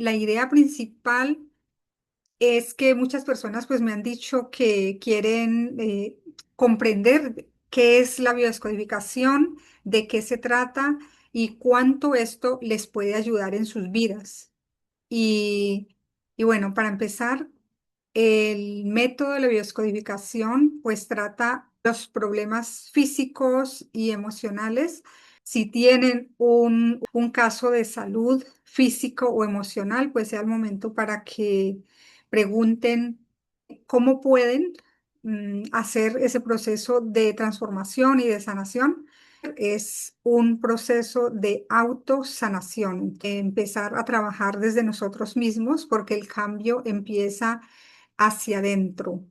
La idea principal es que muchas personas pues me han dicho que quieren comprender qué es la biodescodificación, de qué se trata y cuánto esto les puede ayudar en sus vidas. Y, y bueno, para empezar, el método de la biodescodificación pues trata los problemas físicos y emocionales. Si tienen un caso de salud físico o emocional, pues sea el momento para que pregunten cómo pueden hacer ese proceso de transformación y de sanación. Es un proceso de autosanación, empezar a trabajar desde nosotros mismos porque el cambio empieza hacia adentro.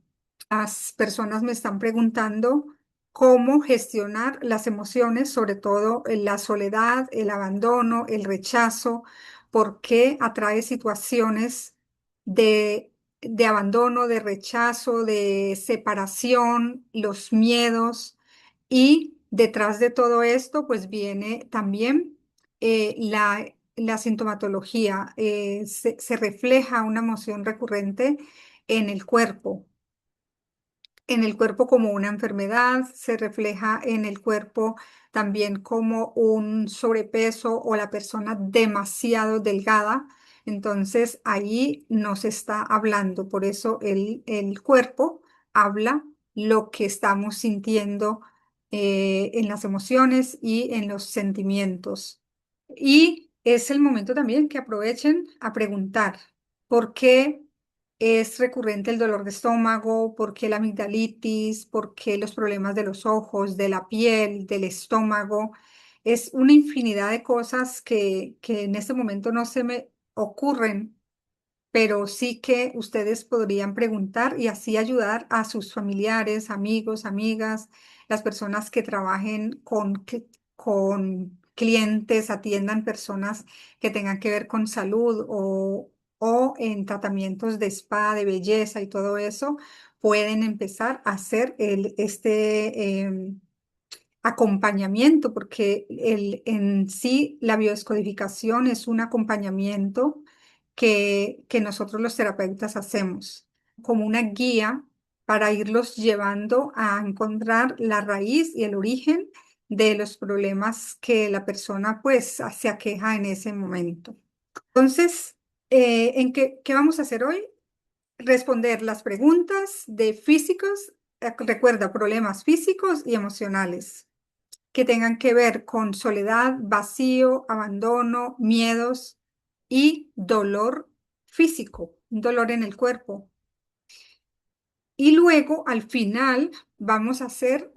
Las personas me están preguntando cómo gestionar las emociones, sobre todo la soledad, el abandono, el rechazo, por qué atrae situaciones de, de abandono, de rechazo, de separación, los miedos. Y detrás de todo esto, pues viene también la sintomatología. Se refleja una emoción recurrente en en el cuerpo como una enfermedad, se refleja en el cuerpo también como un sobrepeso o la persona demasiado delgada. Entonces ahí nos está hablando, por eso el cuerpo habla lo que estamos sintiendo en las emociones y en los sentimientos. Y es el momento también que aprovechen a preguntar por qué es recurrente el dolor de estómago, por qué la amigdalitis, por qué los problemas de los ojos, de la piel, del estómago. Es una infinidad de cosas que en este momento no se me ocurren, pero sí que ustedes podrían preguntar y así ayudar a sus familiares, amigos, amigas, las personas que trabajen con clientes, atiendan personas que tengan que ver con salud o en tratamientos de spa, de belleza y todo eso, pueden empezar a hacer acompañamiento, porque en sí la biodescodificación es un acompañamiento que nosotros los terapeutas hacemos como una guía para irlos llevando a encontrar la raíz y el origen de los problemas que la persona pues se aqueja en ese momento. Entonces, ¿qué vamos a hacer hoy? Responder las preguntas de físicos, recuerda, problemas físicos y emocionales que tengan que ver con soledad, vacío, abandono, miedos y dolor físico, un dolor en el cuerpo. Y luego, al final, vamos a hacer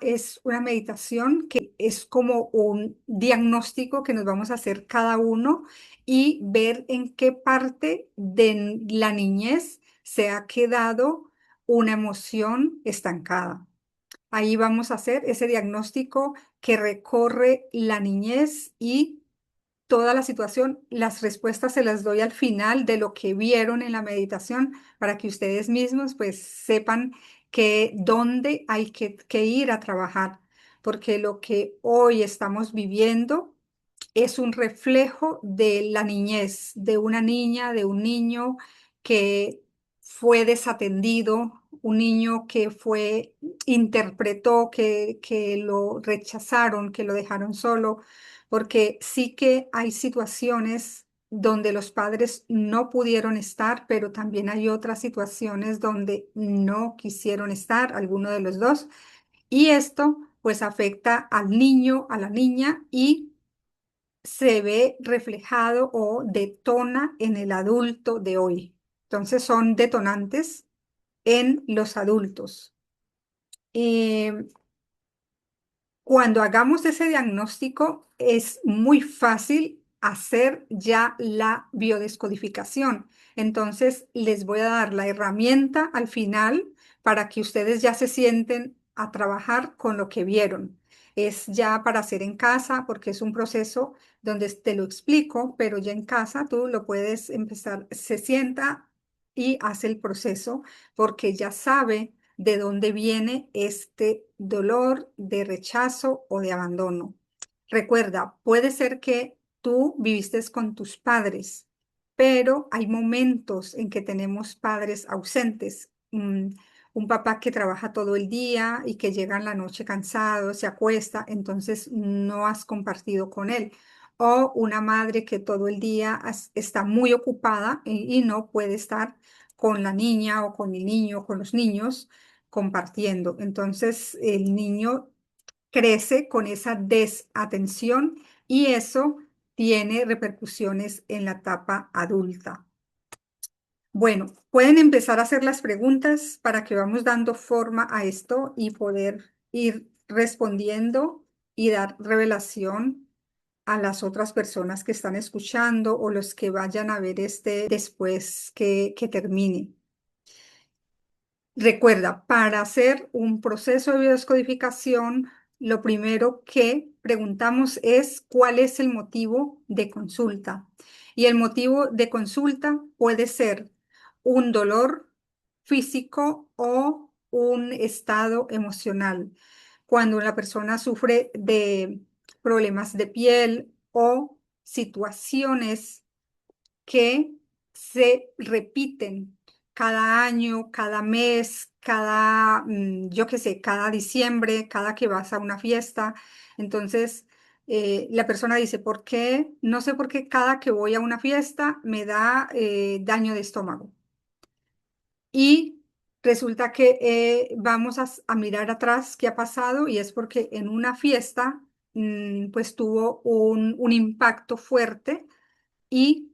es una meditación que es como un diagnóstico que nos vamos a hacer cada uno y ver en qué parte de la niñez se ha quedado una emoción estancada. Ahí vamos a hacer ese diagnóstico que recorre la niñez y toda la situación. Las respuestas se las doy al final de lo que vieron en la meditación para que ustedes mismos pues sepan que dónde hay que ir a trabajar, porque lo que hoy estamos viviendo es un reflejo de la niñez, de una niña, de un niño que fue desatendido, un niño que interpretó que lo rechazaron, que lo dejaron solo, porque sí que hay situaciones donde los padres no pudieron estar, pero también hay otras situaciones donde no quisieron estar, alguno de los dos, y esto pues afecta al niño, a la niña y se ve reflejado o detona en el adulto de hoy. Entonces son detonantes en los adultos. Eh, Cuando hagamos ese diagnóstico, es muy fácil hacer ya la biodescodificación. Entonces, les voy a dar la herramienta al final para que ustedes ya se sienten a trabajar con lo que vieron. Es ya para hacer en casa, porque es un proceso donde te lo explico, pero ya en casa tú lo puedes empezar, se sienta y hace el proceso porque ya sabe de dónde viene este dolor de rechazo o de abandono. Recuerda, puede ser que tú viviste con tus padres pero hay momentos en que tenemos padres ausentes. Un papá que trabaja todo el día y que llega en la noche cansado, se acuesta, entonces no has compartido con él. O una madre que todo el día está muy ocupada y no puede estar con la niña o con el niño o con los niños compartiendo. Entonces el niño crece con esa desatención y eso tiene repercusiones en la etapa adulta. Bueno, pueden empezar a hacer las preguntas para que vamos dando forma a esto y poder ir respondiendo y dar revelación a las otras personas que están escuchando o los que vayan a ver este después que termine. Recuerda, para hacer un proceso de biodescodificación, lo primero que preguntamos es cuál es el motivo de consulta. Y el motivo de consulta puede ser un dolor físico o un estado emocional. Cuando la persona sufre de problemas de piel o situaciones que se repiten cada año, cada mes, yo qué sé, cada diciembre, cada que vas a una fiesta. Entonces, la persona dice, ¿por qué? No sé por qué cada que voy a una fiesta me da daño de estómago. Y resulta que vamos a mirar atrás qué ha pasado y es porque en una fiesta, pues tuvo un impacto fuerte y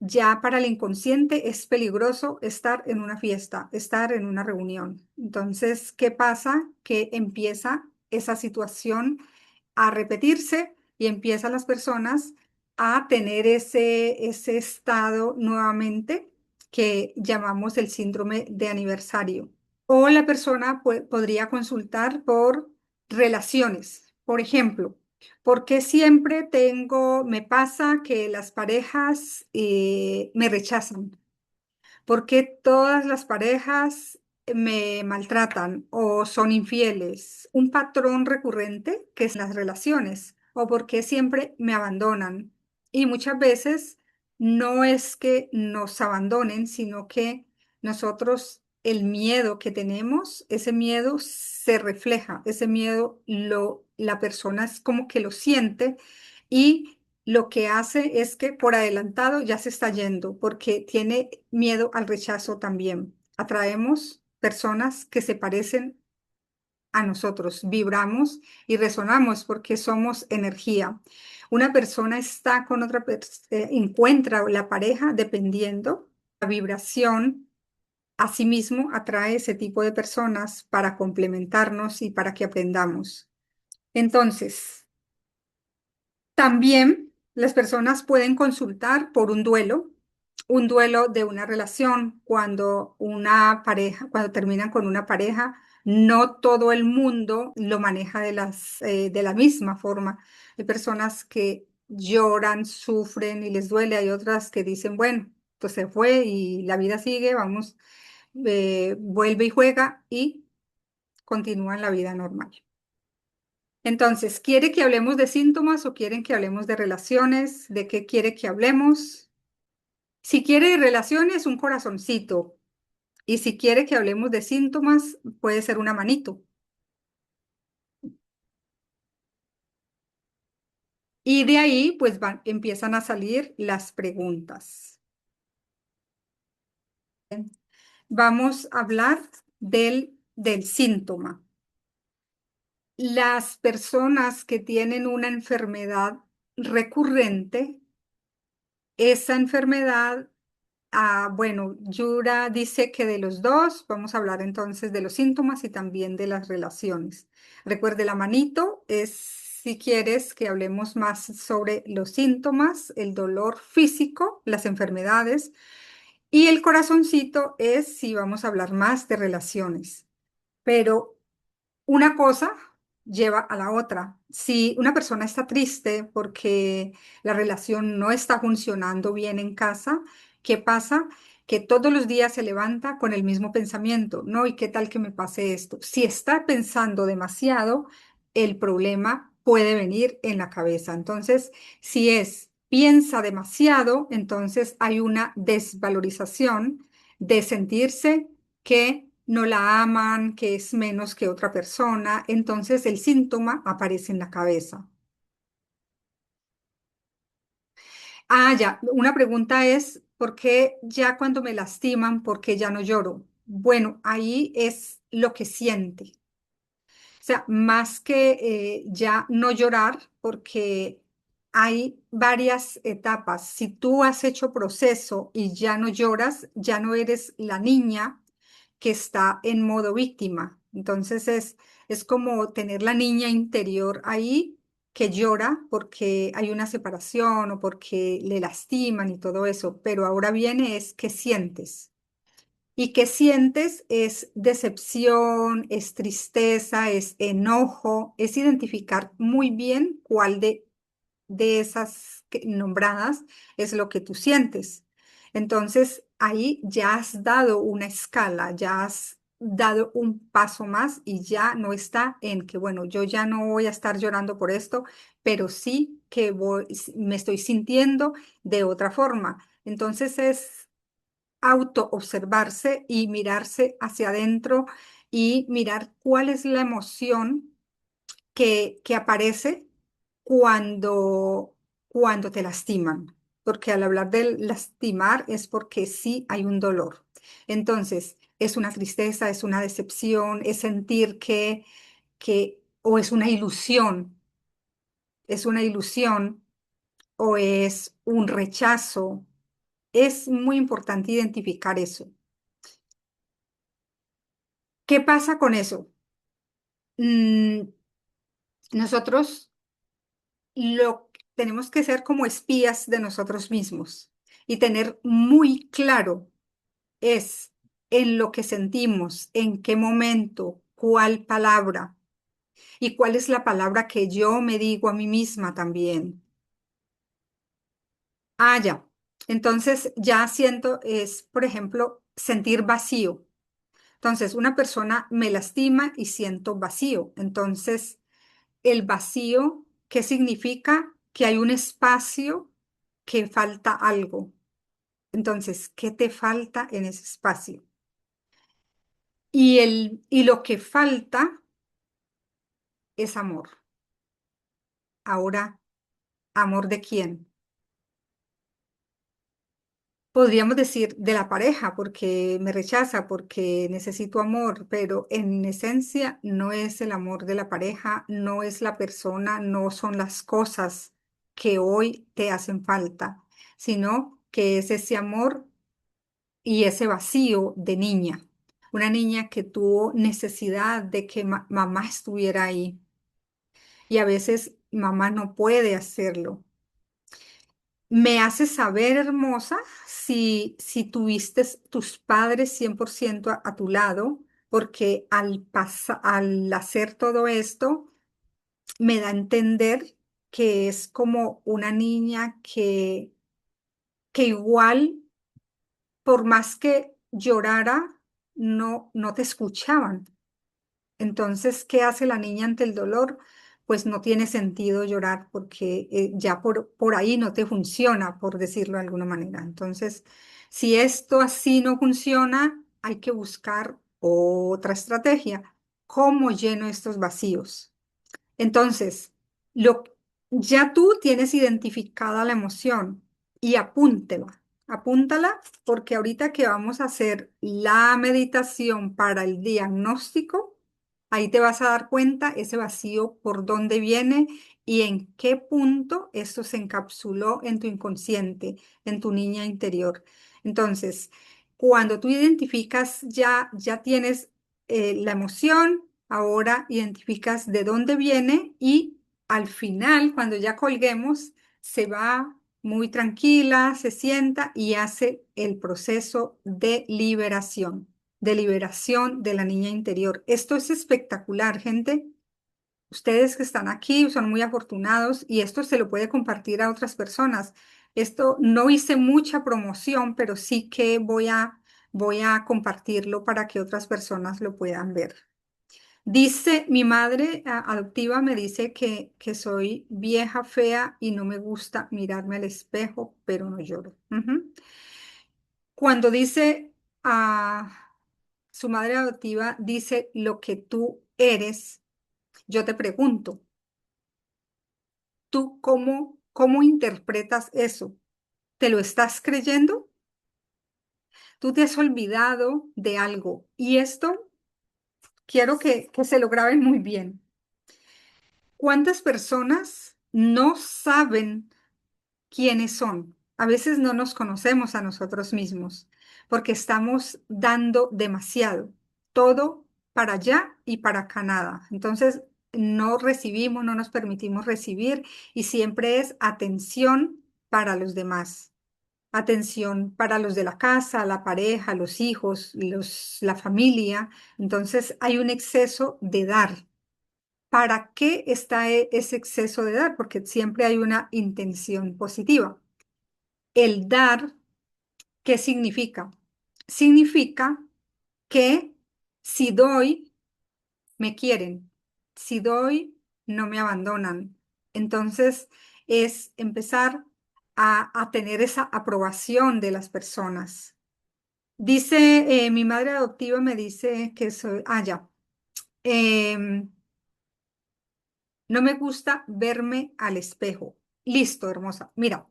ya para el inconsciente es peligroso estar en una fiesta, estar en una reunión. Entonces, ¿qué pasa? Que empieza esa situación a repetirse y empiezan las personas a tener ese estado nuevamente que llamamos el síndrome de aniversario. O la persona podría consultar por relaciones. Por ejemplo, ¿por qué siempre me pasa que las parejas me rechazan? ¿Por qué todas las parejas me maltratan o son infieles? Un patrón recurrente que es las relaciones. ¿O por qué siempre me abandonan? Y muchas veces no es que nos abandonen, sino que nosotros, el miedo que tenemos, ese miedo se refleja, ese miedo la persona es como que lo siente y lo que hace es que por adelantado ya se está yendo porque tiene miedo al rechazo también. Atraemos personas que se parecen a nosotros, vibramos y resonamos porque somos energía. Una persona está con otra persona, encuentra la pareja dependiendo la vibración. Asimismo, atrae ese tipo de personas para complementarnos y para que aprendamos. Entonces, también las personas pueden consultar por un duelo de una relación, cuando una pareja, cuando terminan con una pareja, no todo el mundo lo maneja de la misma forma. Hay personas que lloran, sufren y les duele, hay otras que dicen, bueno, pues se fue y la vida sigue, vamos, vuelve y juega y continúan la vida normal. Entonces, ¿quiere que hablemos de síntomas o quieren que hablemos de relaciones? ¿De qué quiere que hablemos? Si quiere de relaciones, un corazoncito. Y si quiere que hablemos de síntomas, puede ser una manito. Y de ahí, pues empiezan a salir las preguntas. Vamos a hablar del síntoma. Las personas que tienen una enfermedad recurrente, esa enfermedad. Bueno, Yura dice que de los dos, vamos a hablar entonces de los síntomas y también de las relaciones. Recuerde, la manito es si quieres que hablemos más sobre los síntomas, el dolor físico, las enfermedades, y el corazoncito es si vamos a hablar más de relaciones. Pero una cosa lleva a la otra. Si una persona está triste porque la relación no está funcionando bien en casa, ¿qué pasa? Que todos los días se levanta con el mismo pensamiento, ¿no? ¿Y qué tal que me pase esto? Si está pensando demasiado, el problema puede venir en la cabeza. Entonces, si es piensa demasiado, entonces hay una desvalorización de sentirse que no la aman, que es menos que otra persona, entonces el síntoma aparece en la cabeza. Ah, ya, una pregunta es, ¿por qué ya cuando me lastiman, por qué ya no lloro? Bueno, ahí es lo que siente. O sea, más que ya no llorar, porque hay varias etapas. Si tú has hecho proceso y ya no lloras, ya no eres la niña que está en modo víctima. Entonces es como tener la niña interior ahí que llora porque hay una separación o porque le lastiman y todo eso. Pero ahora viene es qué sientes. Y qué sientes es decepción, es tristeza, es enojo, es identificar muy bien cuál de esas nombradas es lo que tú sientes. Entonces, ahí ya has dado una escala, ya has dado un paso más y ya no está en que, bueno, yo ya no voy a estar llorando por esto, pero sí que me estoy sintiendo de otra forma. Entonces, es auto observarse y mirarse hacia adentro y mirar cuál es la emoción que aparece cuando te lastiman. Porque al hablar del lastimar es porque sí hay un dolor. Entonces, es una tristeza, es una decepción, es sentir o es una ilusión o es un rechazo. Es muy importante identificar eso. ¿Qué pasa con eso? Mm, nosotros tenemos que ser como espías de nosotros mismos y tener muy claro es en lo que sentimos, en qué momento, cuál palabra y cuál es la palabra que yo me digo a mí misma también. Ah, ya. Entonces ya siento, es, por ejemplo, sentir vacío. Entonces, una persona me lastima y siento vacío. Entonces, el vacío, ¿qué significa? Que hay un espacio que falta algo. Entonces, ¿qué te falta en ese espacio? Y lo que falta es amor. Ahora, ¿amor de quién? Podríamos decir de la pareja, porque me rechaza, porque necesito amor, pero en esencia no es el amor de la pareja, no es la persona, no son las cosas que hoy te hacen falta, sino que es ese amor y ese vacío de niña, una niña que tuvo necesidad de que mamá estuviera ahí y a veces mamá no puede hacerlo. Me hace saber, hermosa, si tuviste tus padres 100% a tu lado, porque al hacer todo esto, me da a entender que es como una niña que igual, por más que llorara, no te escuchaban. Entonces, ¿qué hace la niña ante el dolor? Pues no tiene sentido llorar porque ya por ahí no te funciona, por decirlo de alguna manera. Entonces, si esto así no funciona, hay que buscar otra estrategia. ¿Cómo lleno estos vacíos? Entonces, lo, ya tú tienes identificada la emoción y apúntela. Apúntala porque ahorita que vamos a hacer la meditación para el diagnóstico, ahí te vas a dar cuenta ese vacío por dónde viene y en qué punto esto se encapsuló en tu inconsciente, en tu niña interior. Entonces, cuando tú identificas ya tienes la emoción, ahora identificas de dónde viene y al final, cuando ya colguemos, se va muy tranquila, se sienta y hace el proceso de liberación de la niña interior. Esto es espectacular, gente. Ustedes que están aquí son muy afortunados y esto se lo puede compartir a otras personas. Esto no hice mucha promoción, pero sí que voy a compartirlo para que otras personas lo puedan ver. Dice, mi madre adoptiva me dice que soy vieja, fea y no me gusta mirarme al espejo, pero no lloro. Ujú. Cuando dice a su madre adoptiva, dice lo que tú eres, yo te pregunto, ¿tú cómo interpretas eso? ¿Te lo estás creyendo? ¿Tú te has olvidado de algo? Y esto quiero que se lo graben muy bien. ¿Cuántas personas no saben quiénes son? A veces no nos conocemos a nosotros mismos porque estamos dando demasiado, todo para allá y para acá nada. Entonces, no recibimos, no nos permitimos recibir y siempre es atención para los demás. Atención para los de la casa, la pareja, los hijos, la familia. Entonces, hay un exceso de dar. ¿Para qué está ese exceso de dar? Porque siempre hay una intención positiva. El dar, ¿qué significa? Significa que si doy, me quieren. Si doy, no me abandonan. Entonces, es empezar a tener esa aprobación de las personas. Dice, mi madre adoptiva me dice que soy, ya. Em, No me gusta verme al espejo. Listo, hermosa. Mira,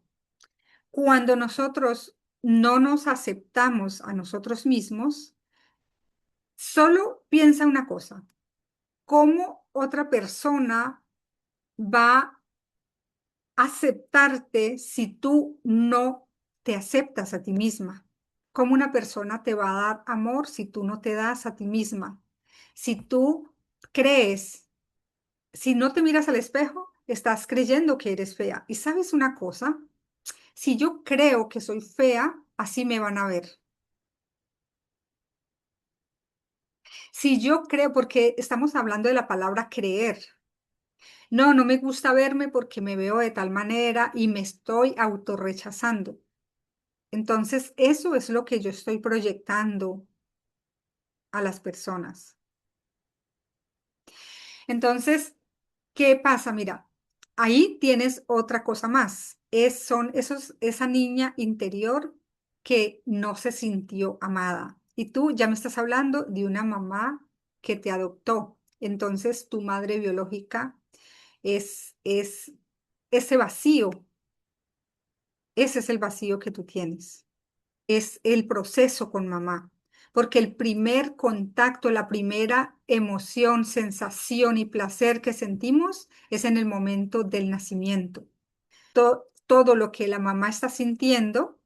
cuando nosotros no nos aceptamos a nosotros mismos, solo piensa una cosa, ¿cómo otra persona va a aceptarte si tú no te aceptas a ti misma? ¿Cómo una persona te va a dar amor si tú no te das a ti misma? Si tú crees Si no te miras al espejo, estás creyendo que eres fea. ¿Y sabes una cosa? Si yo creo que soy fea, así me van a ver. Si yo creo, porque estamos hablando de la palabra creer. No, no me gusta verme porque me veo de tal manera y me estoy autorrechazando. Entonces, eso es lo que yo estoy proyectando a las personas. Entonces, ¿qué pasa? Mira, ahí tienes otra cosa más. Esa niña interior que no se sintió amada. Y tú ya me estás hablando de una mamá que te adoptó. Entonces, tu madre biológica es ese vacío. Ese es el vacío que tú tienes. Es el proceso con mamá. Porque el primer contacto, la primera emoción, sensación y placer que sentimos es en el momento del nacimiento. Todo lo que la mamá está sintiendo,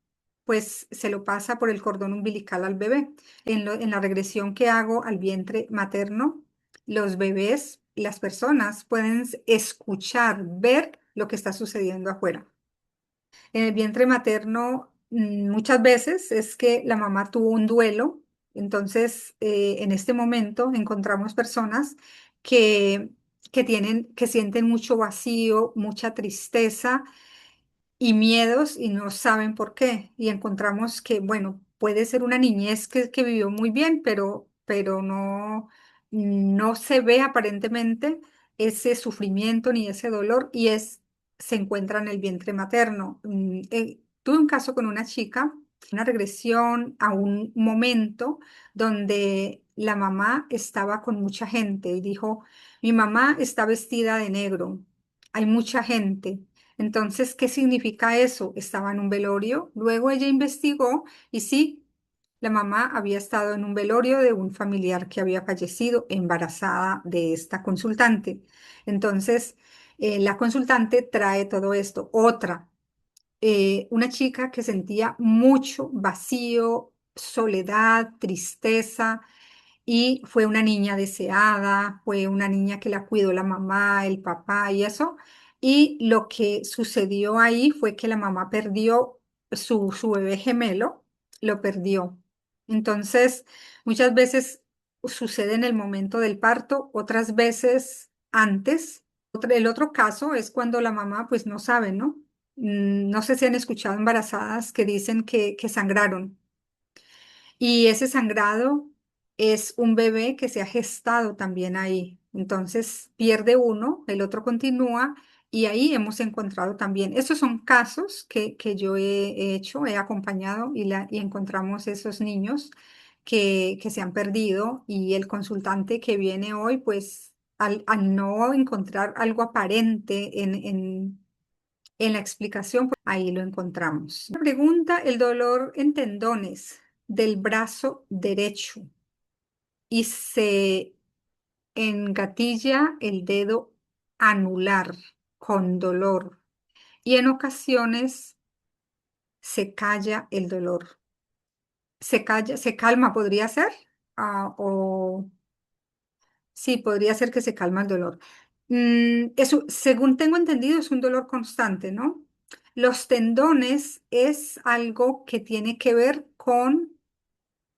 pues se lo pasa por el cordón umbilical al bebé. En la regresión que hago al vientre materno, los bebés, las personas pueden escuchar, ver lo que está sucediendo afuera. En el vientre materno, muchas veces es que la mamá tuvo un duelo, entonces en este momento encontramos personas que, que sienten mucho vacío, mucha tristeza y miedos y no saben por qué. Y encontramos que, bueno, puede ser una niñez que vivió muy bien, pero no se ve aparentemente ese sufrimiento ni ese dolor y se encuentra en el vientre materno. Tuve un caso con una chica, una regresión a un momento donde la mamá estaba con mucha gente y dijo, mi mamá está vestida de negro, hay mucha gente. Entonces, ¿qué significa eso? Estaba en un velorio. Luego ella investigó y sí, la mamá había estado en un velorio de un familiar que había fallecido embarazada de esta consultante. Entonces, la consultante trae todo esto. Otra, una chica que sentía mucho vacío, soledad, tristeza y fue una niña deseada, fue una niña que la cuidó la mamá, el papá y eso. Y lo que sucedió ahí fue que la mamá perdió su bebé gemelo, lo perdió. Entonces, muchas veces sucede en el momento del parto, otras veces antes. El otro caso es cuando la mamá pues no sabe, ¿no? No sé si han escuchado embarazadas que dicen que sangraron. Y ese sangrado es un bebé que se ha gestado también ahí. Entonces pierde uno, el otro continúa y ahí hemos encontrado también. Estos son casos que yo he hecho, he acompañado y encontramos esos niños que se han perdido y el consultante que viene hoy, pues al no encontrar algo aparente en la explicación, pues ahí lo encontramos. La pregunta, el dolor en tendones del brazo derecho y se engatilla el dedo anular con dolor y en ocasiones se calla el dolor. Se calla, se calma, podría ser, o sí, podría ser que se calma el dolor. Eso, según tengo entendido, es un dolor constante, ¿no? Los tendones es algo que tiene que ver con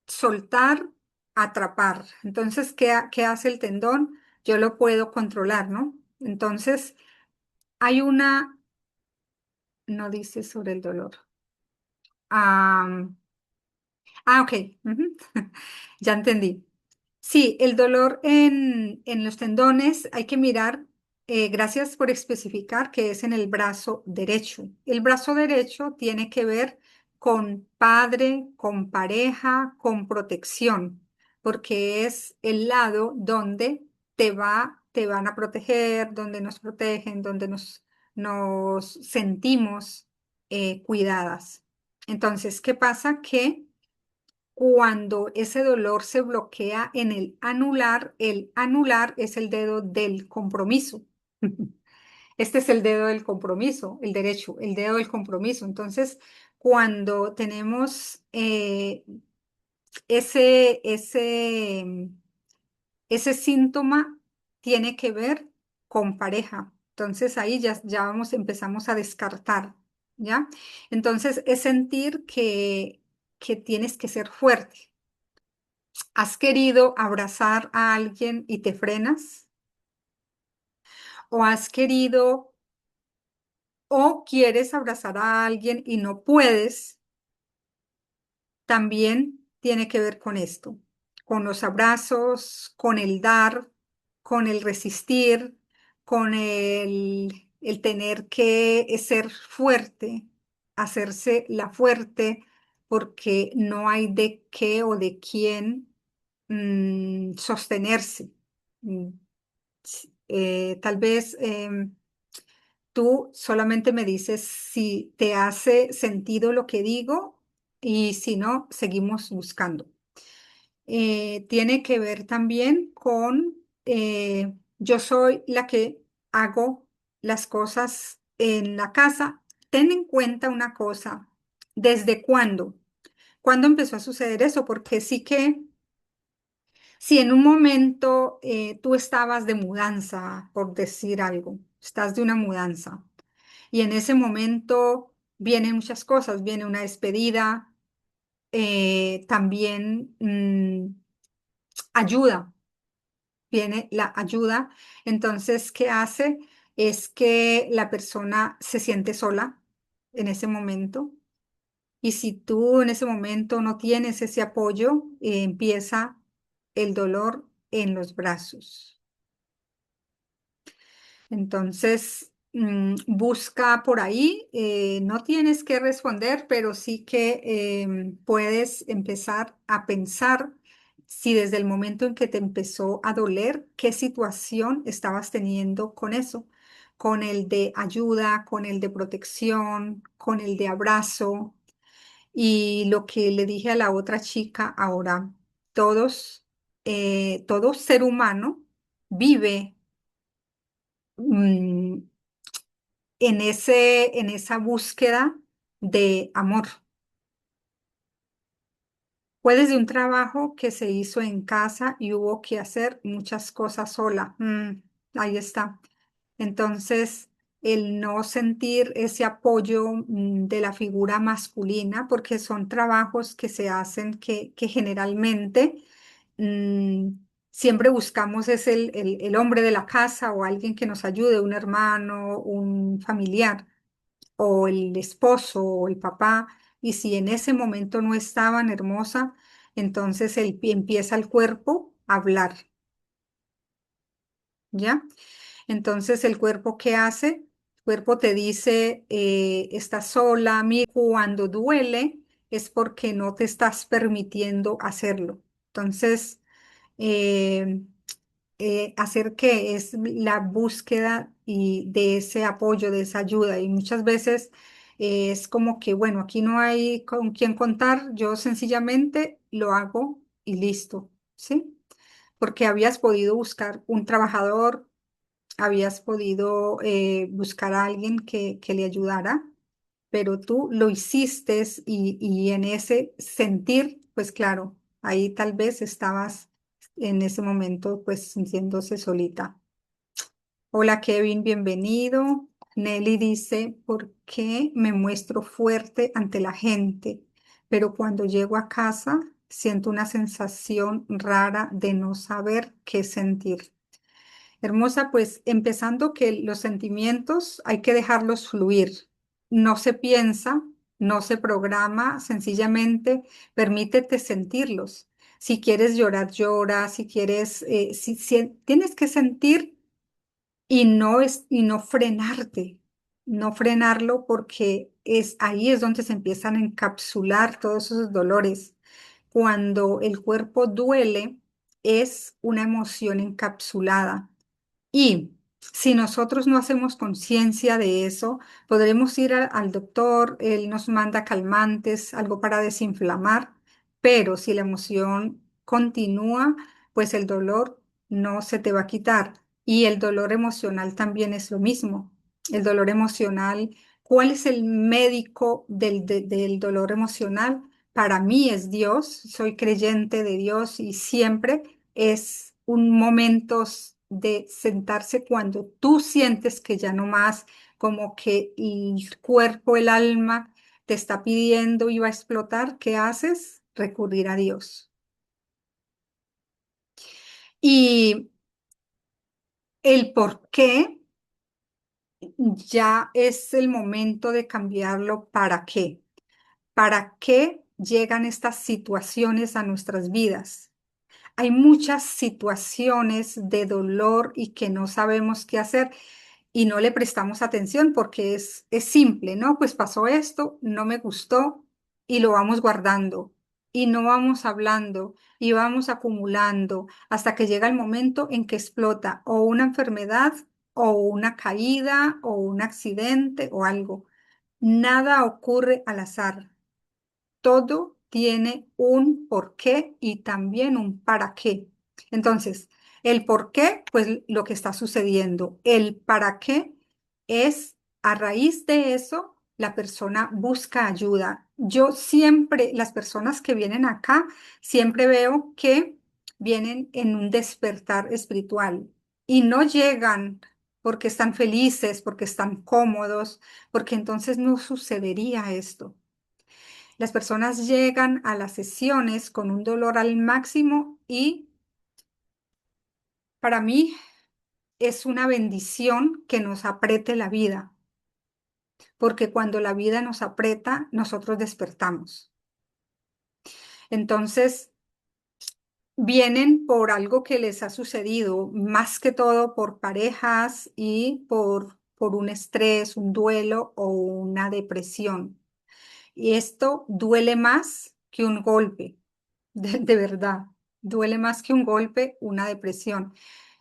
soltar, atrapar. Entonces, ¿qué hace el tendón? Yo lo puedo controlar, ¿no? Entonces, hay una, no dice sobre el dolor. Ah, ok. Ujú. Ya entendí. Sí, el dolor en los tendones hay que mirar, gracias por especificar que es en el brazo derecho. El brazo derecho tiene que ver con padre, con pareja, con protección, porque es el lado donde te van a proteger, donde nos protegen, donde nos sentimos cuidadas. Entonces, ¿qué pasa? Que cuando ese dolor se bloquea en el anular es el dedo del compromiso. Este es el dedo del compromiso, el derecho, el dedo del compromiso. Entonces, cuando tenemos ese, ese, ese síntoma, tiene que ver con pareja. Entonces, ahí ya empezamos a descartar, ¿ya? Entonces, es sentir que tienes que ser fuerte. ¿Has querido abrazar a alguien y te frenas? ¿O has querido o quieres abrazar a alguien y no puedes? También tiene que ver con esto, con los abrazos, con el dar, con el resistir, con el tener que ser fuerte, hacerse la fuerte, porque no hay de qué o de quién sostenerse. Mm, Tal vez tú solamente me dices si te hace sentido lo que digo y si no, seguimos buscando. Tiene que ver también con yo soy la que hago las cosas en la casa. Ten en cuenta una cosa, ¿desde cuándo? ¿Cuándo empezó a suceder eso? Porque sí que si en un momento tú estabas de mudanza, por decir algo, estás de una mudanza y en ese momento vienen muchas cosas, viene una despedida, también ayuda, viene la ayuda. Entonces, ¿qué hace? Es que la persona se siente sola en ese momento. Y si tú en ese momento no tienes ese apoyo, empieza el dolor en los brazos. Entonces, busca por ahí, no tienes que responder, pero sí que puedes empezar a pensar si desde el momento en que te empezó a doler, qué situación estabas teniendo con eso, con el de ayuda, con el de protección, con el de abrazo. Y lo que le dije a la otra chica ahora, todo ser humano vive mm, en esa búsqueda de amor. Fue desde un trabajo que se hizo en casa y hubo que hacer muchas cosas sola. Ahí está. Entonces, el no sentir ese apoyo de la figura masculina, porque son trabajos que se hacen que generalmente mm, siempre buscamos es el hombre de la casa o alguien que nos ayude, un hermano, un familiar o el esposo o el papá, y si en ese momento no estaban hermosa, entonces empieza el cuerpo a hablar, ¿ya? Entonces, ¿el cuerpo qué hace? El cuerpo te dice, estás sola, mira, cuando duele es porque no te estás permitiendo hacerlo. Entonces, eh, ¿hacer qué? Es la búsqueda y de ese apoyo, de esa ayuda. Y muchas veces es como que, bueno, aquí no hay con quién contar, yo sencillamente lo hago y listo, ¿sí? Porque habías podido buscar un trabajador, habías podido buscar a alguien que le ayudara, pero tú lo hiciste y en ese sentir, pues claro, ahí tal vez estabas en ese momento pues sintiéndose solita. Hola Kevin, bienvenido. Nelly dice, ¿por qué me muestro fuerte ante la gente? Pero cuando llego a casa siento una sensación rara de no saber qué sentir. Hermosa, pues empezando que los sentimientos hay que dejarlos fluir. No se piensa, no se programa, sencillamente permítete sentirlos. Si quieres llorar, llora. Si quieres, tienes que sentir y no frenarte, no frenarlo porque ahí es donde se empiezan a encapsular todos esos dolores. Cuando el cuerpo duele, es una emoción encapsulada. Y si nosotros no hacemos conciencia de eso, podremos ir al doctor, él nos manda calmantes, algo para desinflamar, pero si la emoción continúa, pues el dolor no se te va a quitar. Y el dolor emocional también es lo mismo. El dolor emocional, ¿cuál es el médico del dolor emocional? Para mí es Dios, soy creyente de Dios y siempre es un momento de sentarse cuando tú sientes que ya no más, como que el cuerpo, el alma te está pidiendo y va a explotar. ¿Qué haces? Recurrir a Dios. Y el por qué ya es el momento de cambiarlo. ¿Para qué? ¿Para qué llegan estas situaciones a nuestras vidas? Hay muchas situaciones de dolor y que no sabemos qué hacer y no le prestamos atención porque es simple, ¿no? Pues pasó esto, no me gustó y lo vamos guardando y no vamos hablando y vamos acumulando hasta que llega el momento en que explota o una enfermedad o una caída o un accidente o algo. Nada ocurre al azar. Todo tiene un porqué y también un para qué. Entonces, el por qué, pues lo que está sucediendo. El para qué es a raíz de eso, la persona busca ayuda. Yo siempre, las personas que vienen acá, siempre veo que vienen en un despertar espiritual y no llegan porque están felices, porque están cómodos, porque entonces no sucedería esto. Las personas llegan a las sesiones con un dolor al máximo y para mí es una bendición que nos apriete la vida, porque cuando la vida nos aprieta, nosotros despertamos. Entonces, vienen por algo que les ha sucedido, más que todo por parejas y por un estrés, un duelo o una depresión. Y esto duele más que un golpe. De verdad, duele más que un golpe, una depresión,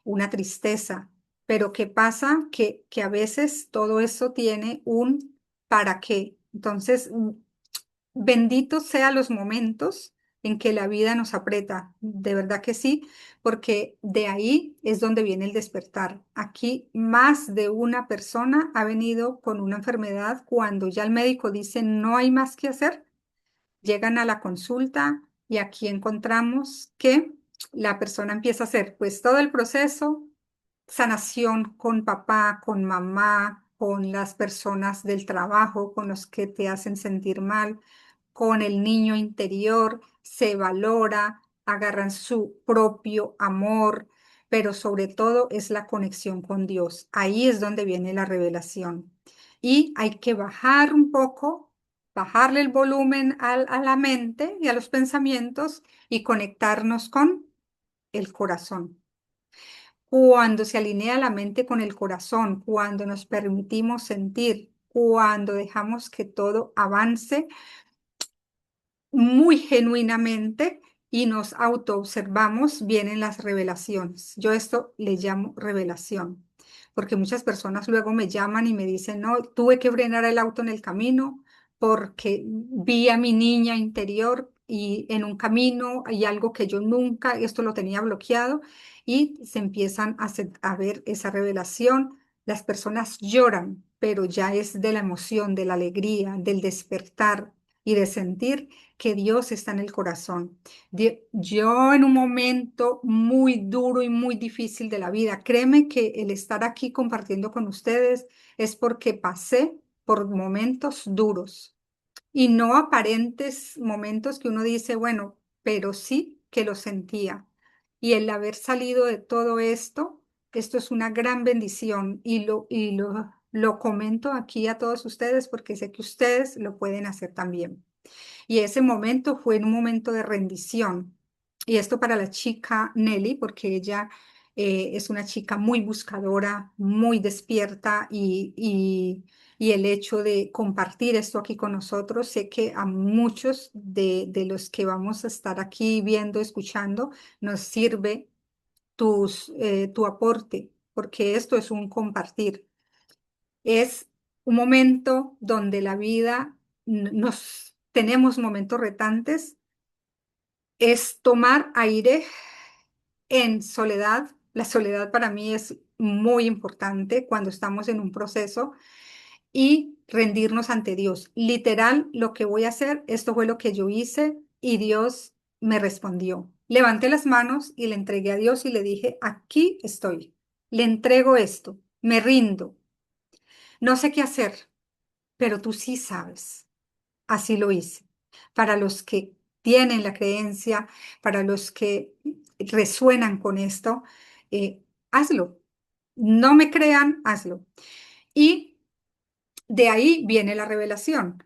una tristeza. Pero ¿qué pasa? Que a veces todo eso tiene un para qué. Entonces, benditos sean los momentos en que la vida nos aprieta. De verdad que sí, porque de ahí es donde viene el despertar. Aquí más de una persona ha venido con una enfermedad cuando ya el médico dice no hay más que hacer, llegan a la consulta y aquí encontramos que la persona empieza a hacer pues todo el proceso, sanación con papá, con mamá, con las personas del trabajo, con los que te hacen sentir mal, con el niño interior, se valora, agarran su propio amor, pero sobre todo es la conexión con Dios. Ahí es donde viene la revelación. Y hay que bajar un poco bajarle el volumen a la mente y a los pensamientos y conectarnos con el corazón. Cuando se alinea la mente con el corazón, cuando nos permitimos sentir, cuando dejamos que todo avance muy genuinamente y nos autoobservamos, vienen las revelaciones. Yo esto le llamo revelación, porque muchas personas luego me llaman y me dicen, no, tuve que frenar el auto en el camino porque vi a mi niña interior y en un camino hay algo que yo nunca, esto lo tenía bloqueado y se empiezan a ver esa revelación. Las personas lloran, pero ya es de la emoción, de la alegría, del despertar y de sentir que Dios está en el corazón. Yo en un momento muy duro y muy difícil de la vida, créeme que el estar aquí compartiendo con ustedes es porque pasé por momentos duros y no aparentes momentos que uno dice, bueno, pero sí que lo sentía. Y el haber salido de todo esto, esto es una gran bendición lo comento aquí a todos ustedes porque sé que ustedes lo pueden hacer también. Y ese momento fue en un momento de rendición. Y esto para la chica Nelly, porque ella es una chica muy buscadora, muy despierta y el hecho de compartir esto aquí con nosotros, sé que a muchos de los que vamos a estar aquí viendo, escuchando, nos sirve tu aporte, porque esto es un compartir. Es un momento donde la vida nos tenemos momentos retantes, es tomar aire en soledad. La soledad para mí es muy importante cuando estamos en un proceso y rendirnos ante Dios. Literal, lo que voy a hacer, esto fue lo que yo hice y Dios me respondió. Levanté las manos y le entregué a Dios y le dije, aquí estoy, le entrego esto, me rindo, no sé qué hacer, pero tú sí sabes. Así lo hice. Para los que tienen la creencia, para los que resuenan con esto, hazlo. No me crean, hazlo. Y de ahí viene la revelación.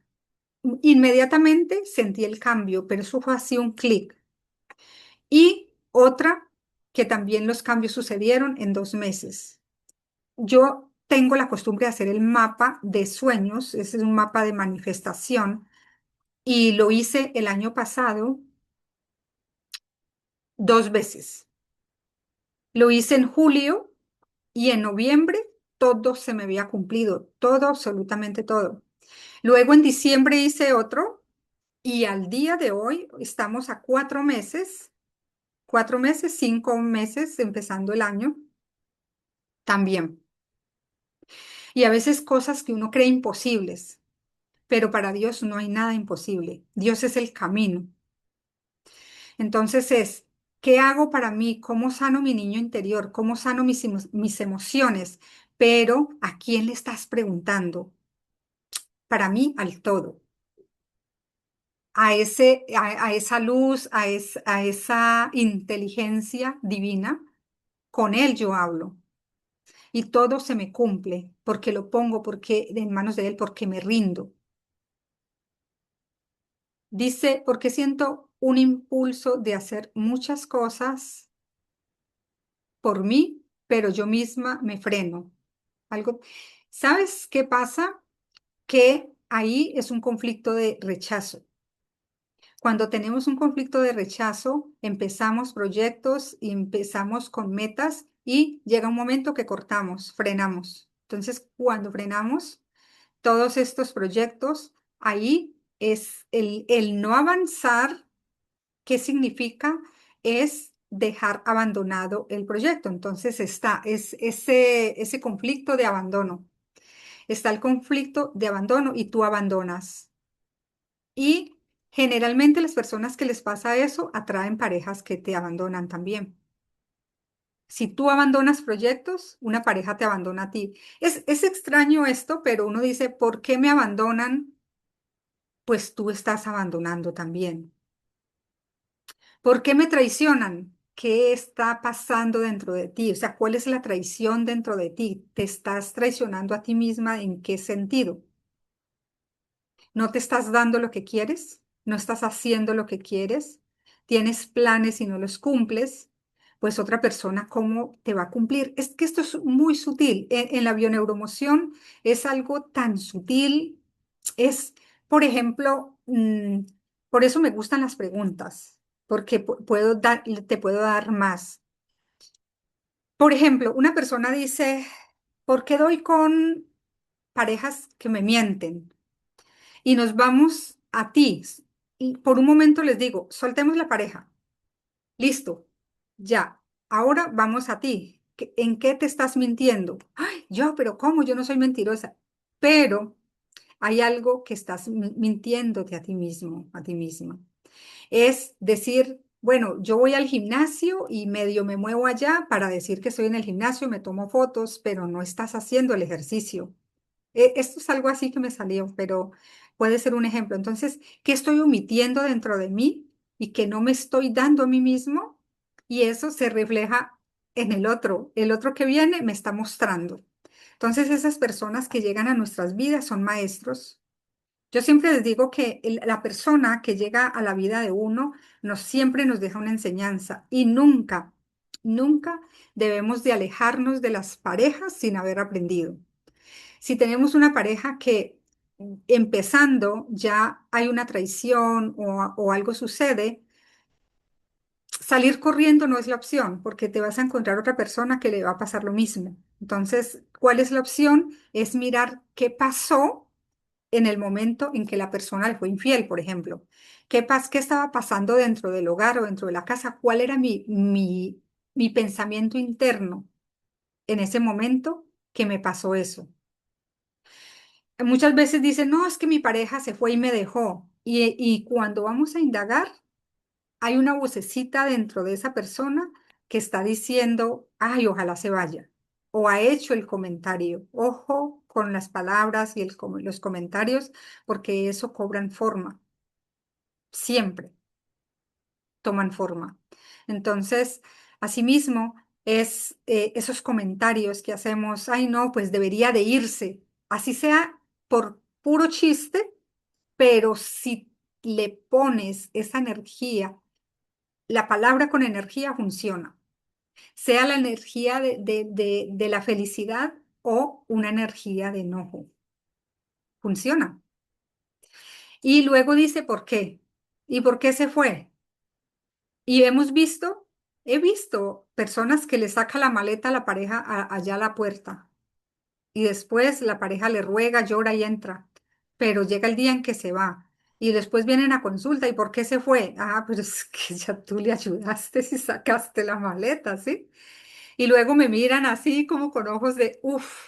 Inmediatamente sentí el cambio, pero eso fue así un clic. Y otra, que también los cambios sucedieron en 2 meses. Yo tengo la costumbre de hacer el mapa de sueños, ese es un mapa de manifestación, y lo hice el año pasado 2 veces. Lo hice en julio y en noviembre todo se me había cumplido, todo, absolutamente todo. Luego en diciembre hice otro y al día de hoy estamos a 4 meses, 5 meses empezando el año también. Y a veces cosas que uno cree imposibles, pero para Dios no hay nada imposible. Dios es el camino. Entonces ¿qué hago para mí? ¿Cómo sano mi niño interior? ¿Cómo sano mis emociones? Pero ¿a quién le estás preguntando? Para mí, al todo. A esa luz, a esa inteligencia divina, con él yo hablo. Y todo se me cumple porque lo pongo porque en manos de él, porque me rindo. Dice, porque siento un impulso de hacer muchas cosas por mí, pero yo misma me freno. Algo, ¿sabes qué pasa? Que ahí es un conflicto de rechazo. Cuando tenemos un conflicto de rechazo, empezamos proyectos y empezamos con metas y llega un momento que cortamos, frenamos. Entonces, cuando frenamos todos estos proyectos, ahí es el no avanzar. ¿Qué significa? Es dejar abandonado el proyecto. Entonces es ese conflicto de abandono. Está el conflicto de abandono y tú abandonas. Y generalmente las personas que les pasa eso atraen parejas que te abandonan también. Si tú abandonas proyectos, una pareja te abandona a ti. Es extraño esto, pero uno dice, ¿por qué me abandonan? Pues tú estás abandonando también. ¿Por qué me traicionan? ¿Qué está pasando dentro de ti? O sea, ¿cuál es la traición dentro de ti? ¿Te estás traicionando a ti misma? ¿En qué sentido? no te estás dando lo que quieres, no estás haciendo lo que quieres, tienes planes y no los cumples, pues otra persona, ¿cómo te va a cumplir? Es que esto es muy sutil. En la bioneuromoción es algo tan sutil. Es, por ejemplo, por eso me gustan las preguntas, porque te puedo dar más. Por ejemplo, una persona dice, ¿por qué doy con parejas que me mienten? Y nos vamos a ti. Y por un momento les digo, soltemos la pareja. Listo, ya. Ahora vamos a ti. ¿En qué te estás mintiendo? Ay, yo, pero ¿cómo? Yo no soy mentirosa. Pero hay algo que estás mintiéndote a ti mismo, a ti misma. Es decir, bueno, yo voy al gimnasio y medio me muevo allá para decir que estoy en el gimnasio, me tomo fotos, pero no estás haciendo el ejercicio. Esto es algo así que me salió, pero puede ser un ejemplo. Entonces, ¿qué estoy omitiendo dentro de mí y que no me estoy dando a mí mismo? Y eso se refleja en el otro. El otro que viene me está mostrando. Entonces, esas personas que llegan a nuestras vidas son maestros. Yo siempre les digo que la persona que llega a la vida de uno siempre nos deja una enseñanza y nunca, nunca debemos de alejarnos de las parejas sin haber aprendido. Si tenemos una pareja que empezando ya hay una traición o algo sucede, salir corriendo no es la opción porque te vas a encontrar otra persona que le va a pasar lo mismo. Entonces, ¿cuál es la opción? Es mirar qué pasó en el momento en que la persona le fue infiel, por ejemplo. ¿Qué estaba pasando dentro del hogar o dentro de la casa? ¿Cuál era mi pensamiento interno en ese momento que me pasó eso? Muchas veces dicen, no, es que mi pareja se fue y me dejó. Y cuando vamos a indagar, hay una vocecita dentro de esa persona que está diciendo, ay, ojalá se vaya. O ha hecho el comentario. Ojo con las palabras y los comentarios, porque eso cobran forma. Siempre toman forma. Entonces, asimismo, esos comentarios que hacemos, ay, no, pues debería de irse, así sea por puro chiste, pero si le pones esa energía, la palabra con energía funciona, sea la energía de la felicidad o una energía de enojo, funciona. Y luego dice, ¿por qué? ¿Y por qué se fue? Y he visto personas que le saca la maleta a la pareja allá a la puerta y después la pareja le ruega, llora y entra, pero llega el día en que se va y después vienen a consulta. ¿Y por qué se fue? Ah, pero es que ya tú le ayudaste si sacaste la maleta, ¿sí? Y luego me miran así como con ojos de, uff,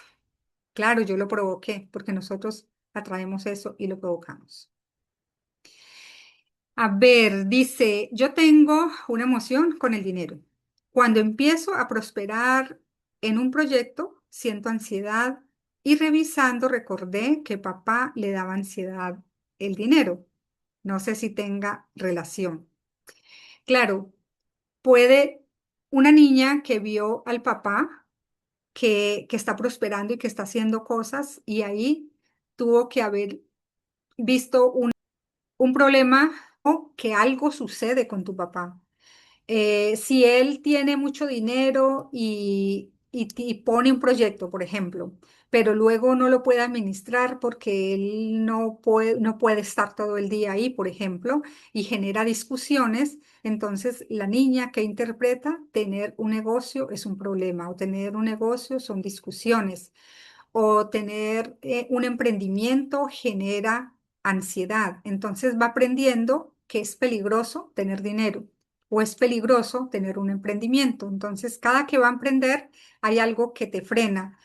claro, yo lo provoqué porque nosotros atraemos eso y lo provocamos. A ver, dice, yo tengo una emoción con el dinero. Cuando empiezo a prosperar en un proyecto, siento ansiedad y revisando recordé que papá le daba ansiedad el dinero. No sé si tenga relación. Claro, puede una niña que vio al papá que está prosperando y que está haciendo cosas y ahí tuvo que haber visto un problema o que algo sucede con tu papá. Si él tiene mucho dinero y pone un proyecto, por ejemplo, pero luego no lo puede administrar porque él no puede estar todo el día ahí, por ejemplo, y genera discusiones, entonces la niña que interpreta tener un negocio es un problema o tener un negocio son discusiones o tener un emprendimiento genera ansiedad. Entonces va aprendiendo que es peligroso tener dinero o es peligroso tener un emprendimiento. Entonces, cada que va a emprender hay algo que te frena.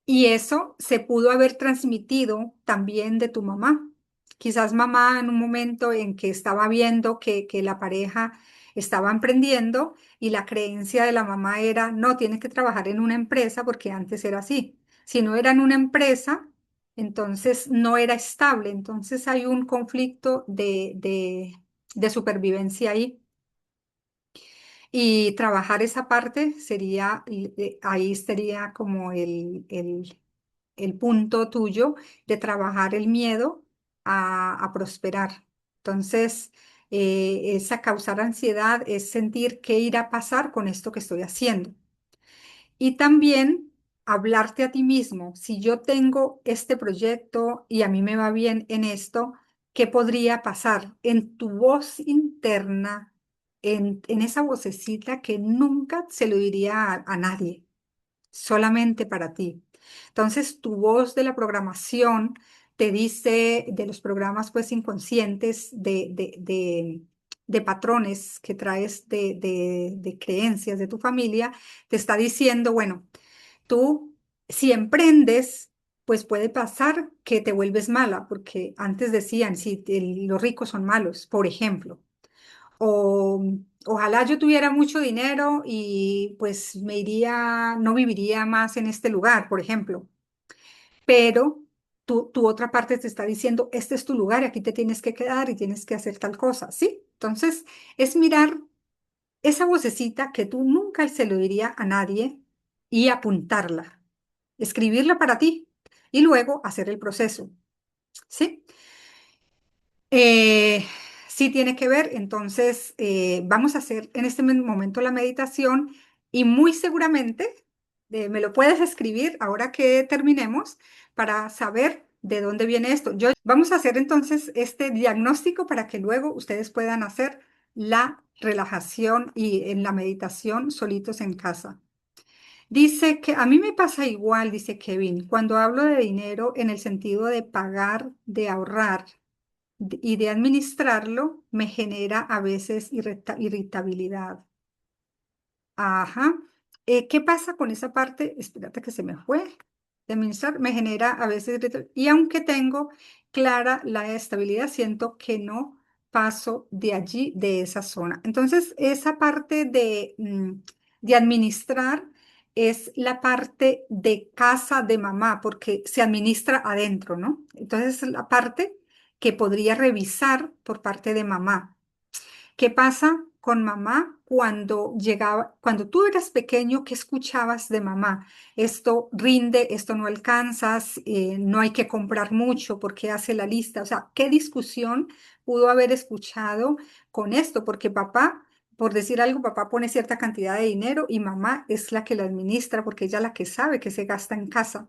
Y eso se pudo haber transmitido también de tu mamá. Quizás mamá en un momento en que estaba viendo que la pareja estaba emprendiendo y la creencia de la mamá era, no, tienes que trabajar en una empresa porque antes era así. Si no era en una empresa, entonces no era estable. Entonces hay un conflicto de supervivencia ahí. Y trabajar esa parte sería, ahí sería como el punto tuyo de trabajar el miedo a prosperar. Entonces, esa causar ansiedad es sentir qué irá a pasar con esto que estoy haciendo. Y también hablarte a ti mismo, si yo tengo este proyecto y a mí me va bien en esto, ¿qué podría pasar en tu voz interna, en esa vocecita que nunca se lo diría a nadie, solamente para ti? Entonces, tu voz de la programación te dice de los programas pues inconscientes de patrones que traes de creencias de tu familia, te está diciendo, bueno, tú, si emprendes, pues puede pasar que te vuelves mala, porque antes decían, si los ricos son malos, por ejemplo. O ojalá yo tuviera mucho dinero y pues me iría, no viviría más en este lugar, por ejemplo. Pero tu otra parte te está diciendo, este es tu lugar y aquí te tienes que quedar y tienes que hacer tal cosa, ¿sí? Entonces, es mirar esa vocecita que tú nunca se lo diría a nadie y apuntarla, escribirla para ti y luego hacer el proceso, ¿sí? Eh, sí tiene que ver, entonces vamos a hacer en este momento la meditación y muy seguramente me lo puedes escribir ahora que terminemos para saber de dónde viene esto. Vamos a hacer entonces este diagnóstico para que luego ustedes puedan hacer la relajación y en la meditación solitos en casa. Dice que a mí me pasa igual, dice Kevin, cuando hablo de dinero en el sentido de pagar, de ahorrar y de administrarlo, me genera a veces irritabilidad. Ajá. ¿Qué pasa con esa parte? Espérate que se me fue. De administrar me genera a veces y aunque tengo clara la estabilidad, siento que no paso de allí, de esa zona. Entonces, esa parte de administrar es la parte de casa de mamá, porque se administra adentro, ¿no? Entonces, es la parte que podría revisar por parte de mamá. ¿Qué pasa con mamá cuando llegaba, cuando tú eras pequeño, qué escuchabas de mamá? Esto rinde, esto no alcanzas, no hay que comprar mucho porque hace la lista. O sea, ¿qué discusión pudo haber escuchado con esto? Porque papá, por decir algo, papá pone cierta cantidad de dinero y mamá es la que la administra porque ella es la que sabe que se gasta en casa.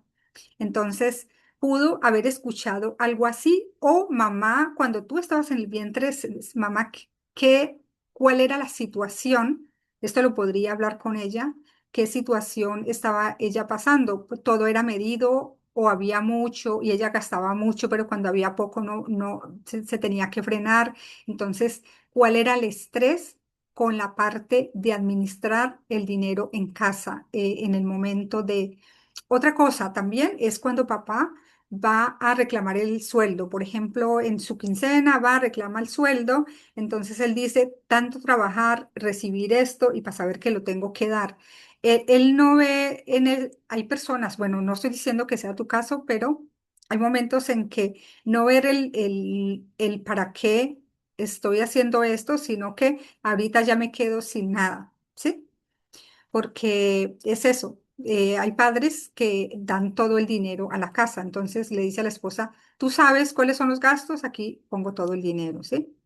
Entonces, pudo haber escuchado algo así, o mamá, cuando tú estabas en el vientre, mamá, ¿qué, cuál era la situación? Esto lo podría hablar con ella. ¿Qué situación estaba ella pasando? Todo era medido o había mucho y ella gastaba mucho, pero cuando había poco no se tenía que frenar. Entonces, ¿cuál era el estrés con la parte de administrar el dinero en casa en el momento de otra cosa también es cuando papá va a reclamar el sueldo. Por ejemplo, en su quincena va a reclamar el sueldo, entonces él dice, tanto trabajar, recibir esto y para saber que lo tengo que dar. Él no ve en él, hay personas, bueno, no estoy diciendo que sea tu caso, pero hay momentos en que no ver el para qué estoy haciendo esto, sino que ahorita ya me quedo sin nada, ¿sí? Porque es eso. Hay padres que dan todo el dinero a la casa, entonces le dice a la esposa, tú sabes cuáles son los gastos, aquí pongo todo el dinero, ¿sí?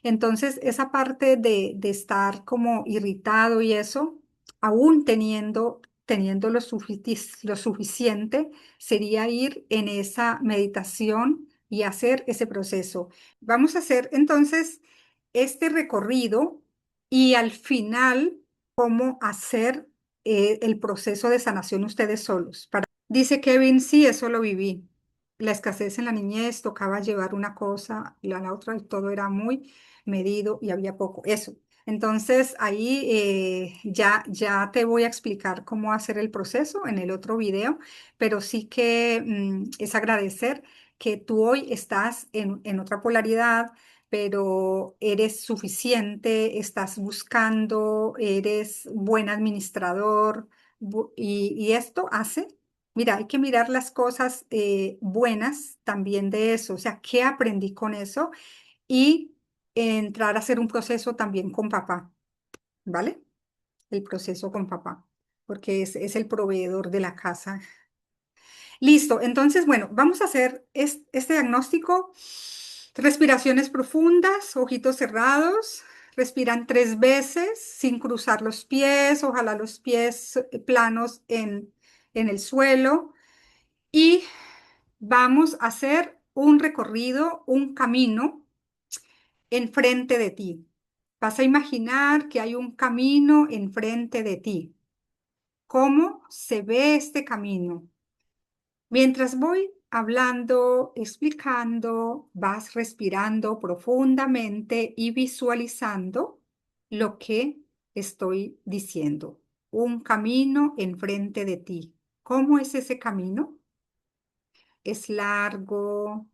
Entonces, esa parte de estar como irritado y eso, aún teniendo lo suficiente, sería ir en esa meditación y hacer ese proceso. Vamos a hacer entonces este recorrido y al final, cómo hacer el proceso de sanación ustedes solos. Dice Kevin, sí, eso lo viví. La escasez en la niñez, tocaba llevar una cosa y la otra, y todo era muy medido y había poco. Eso. Entonces, ahí ya te voy a explicar cómo hacer el proceso en el otro video, pero sí que es agradecer que tú hoy estás en otra polaridad, pero eres suficiente, estás buscando, eres buen administrador, y esto hace. Mira, hay que mirar las cosas buenas también de eso, o sea, ¿qué aprendí con eso? Y entrar a hacer un proceso también con papá, ¿vale? El proceso con papá, porque es el proveedor de la casa. Listo, entonces, bueno, vamos a hacer este diagnóstico. Respiraciones profundas, ojitos cerrados. Respiran 3 veces sin cruzar los pies, ojalá los pies planos en el suelo. Y vamos a hacer un recorrido, un camino enfrente de ti. Vas a imaginar que hay un camino enfrente de ti. ¿Cómo se ve este camino? Mientras voy hablando, explicando, vas respirando profundamente y visualizando lo que estoy diciendo. Un camino enfrente de ti. ¿Cómo es ese camino? ¿Es largo?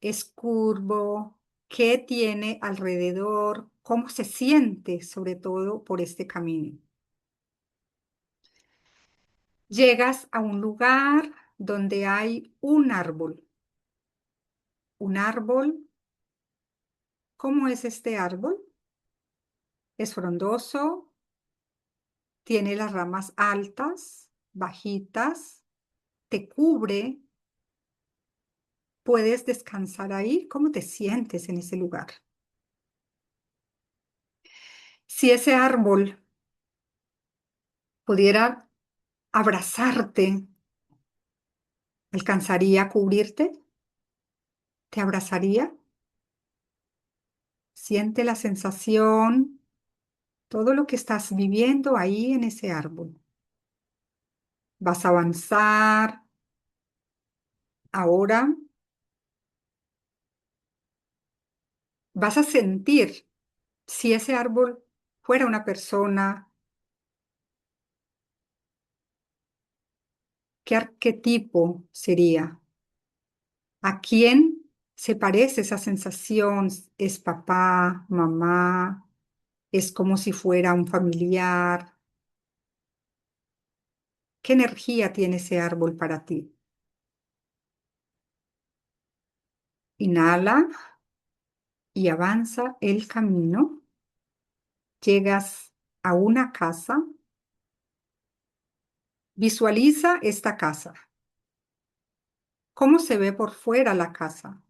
¿Es curvo? ¿Qué tiene alrededor? ¿Cómo se siente sobre todo por este camino? Llegas a un lugar donde hay un árbol. Un árbol. ¿Cómo es este árbol? Es frondoso, tiene las ramas altas, bajitas, te cubre. ¿Puedes descansar ahí? ¿Cómo te sientes en ese lugar? Si ese árbol pudiera abrazarte, ¿alcanzaría a cubrirte? ¿Te abrazaría? Siente la sensación, todo lo que estás viviendo ahí en ese árbol. Vas a avanzar. Ahora vas a sentir si ese árbol fuera una persona, ¿qué arquetipo sería? ¿A quién se parece esa sensación? ¿Es papá, mamá? ¿Es como si fuera un familiar? ¿Qué energía tiene ese árbol para ti? Inhala y avanza el camino. Llegas a una casa. Visualiza esta casa. ¿Cómo se ve por fuera la casa?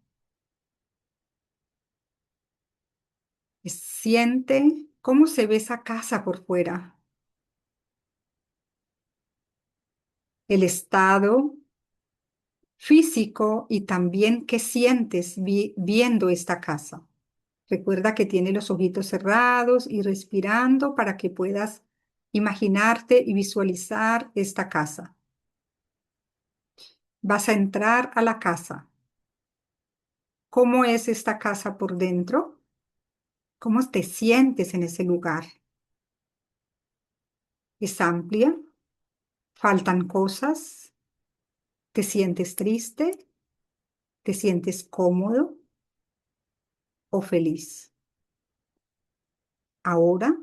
Siente cómo se ve esa casa por fuera. El estado físico y también qué sientes viendo esta casa. Recuerda que tiene los ojitos cerrados y respirando para que puedas imaginarte y visualizar esta casa. Vas a entrar a la casa. ¿Cómo es esta casa por dentro? ¿Cómo te sientes en ese lugar? ¿Es amplia? ¿Faltan cosas? ¿Te sientes triste? ¿Te sientes cómodo o feliz? Ahora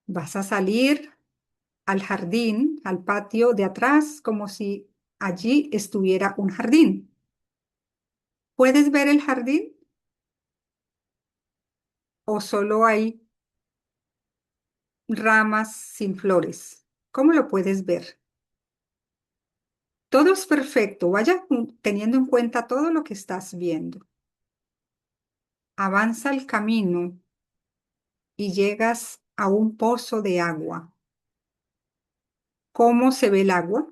vas a salir al jardín, al patio de atrás, como si allí estuviera un jardín. ¿Puedes ver el jardín o solo hay ramas sin flores? ¿Cómo lo puedes ver? Todo es perfecto. Vaya teniendo en cuenta todo lo que estás viendo. Avanza el camino y llegas a un pozo de agua. ¿Cómo se ve el agua?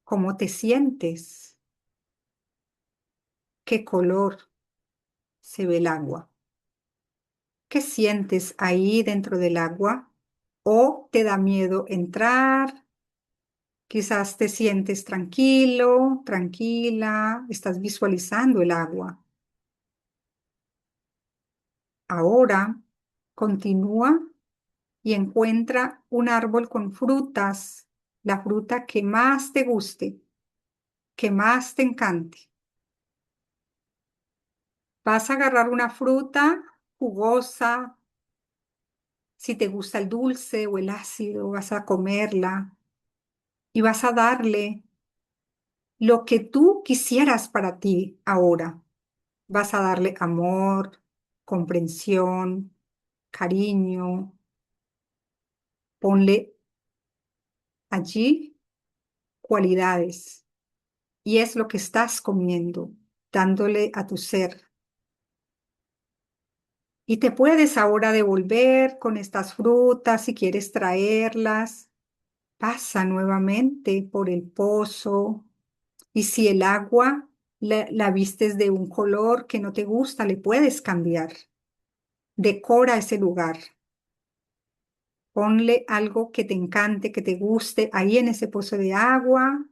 ¿Cómo te sientes? ¿Qué color se ve el agua? ¿Qué sientes ahí dentro del agua? ¿O te da miedo entrar? Quizás te sientes tranquilo, tranquila, estás visualizando el agua. Ahora continúa y encuentra un árbol con frutas, la fruta que más te guste, que más te encante. Vas a agarrar una fruta jugosa. Si te gusta el dulce o el ácido, vas a comerla y vas a darle lo que tú quisieras para ti ahora. Vas a darle amor, comprensión, cariño. Ponle allí cualidades y es lo que estás comiendo, dándole a tu ser. Y te puedes ahora devolver con estas frutas si quieres traerlas. Pasa nuevamente por el pozo y si el agua la vistes de un color que no te gusta, le puedes cambiar. Decora ese lugar. Ponle algo que te encante, que te guste ahí en ese pozo de agua.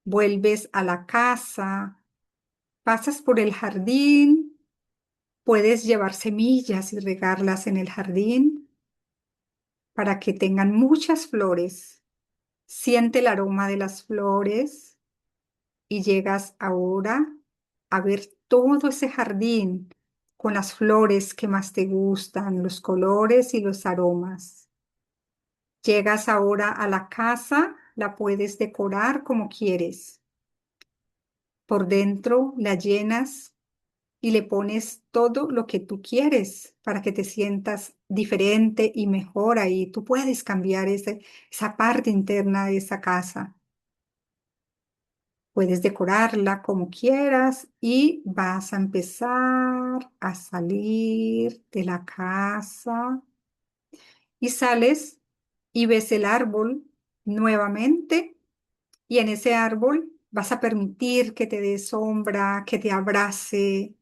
Vuelves a la casa, pasas por el jardín, puedes llevar semillas y regarlas en el jardín para que tengan muchas flores. Siente el aroma de las flores y llegas ahora a ver todo ese jardín con las flores que más te gustan, los colores y los aromas. Llegas ahora a la casa, la puedes decorar como quieres. Por dentro la llenas y le pones todo lo que tú quieres para que te sientas diferente y mejor ahí. Tú puedes cambiar esa parte interna de esa casa. Puedes decorarla como quieras y vas a empezar a salir de la casa y sales y ves el árbol nuevamente y en ese árbol vas a permitir que te dé sombra, que te abrace,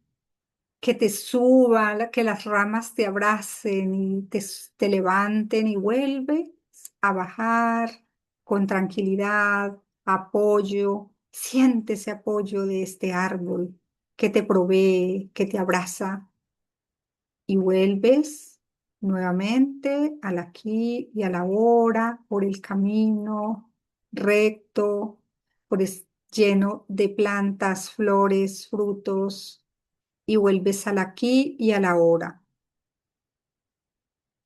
que te suba, que las ramas te abracen y te levanten y vuelves a bajar con tranquilidad, apoyo. Siente ese apoyo de este árbol que te provee, que te abraza y vuelves nuevamente al aquí y a la ahora por el camino recto, lleno de plantas, flores, frutos y vuelves al aquí y a la hora.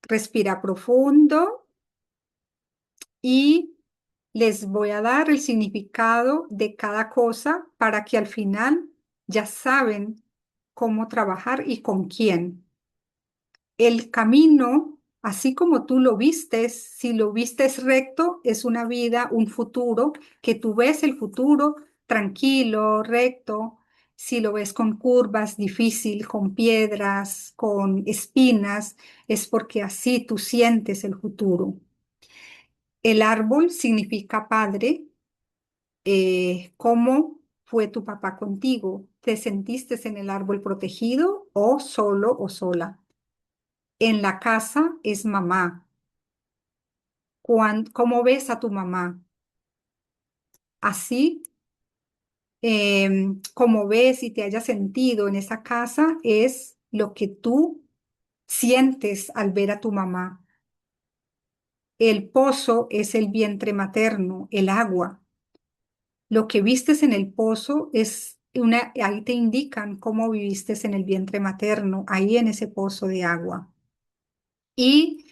Respira profundo y les voy a dar el significado de cada cosa para que al final ya saben cómo trabajar y con quién. El camino, así como tú lo vistes, si lo vistes recto, es una vida, un futuro, que tú ves el futuro tranquilo, recto. Si lo ves con curvas, difícil, con piedras, con espinas, es porque así tú sientes el futuro. El árbol significa padre. ¿Cómo fue tu papá contigo? ¿Te sentiste en el árbol protegido o solo o sola? En la casa es mamá. ¿Cómo ves a tu mamá? Así como ves y te hayas sentido en esa casa es lo que tú sientes al ver a tu mamá. El pozo es el vientre materno, el agua. Lo que vistes en el pozo ahí te indican cómo viviste en el vientre materno, ahí en ese pozo de agua. Y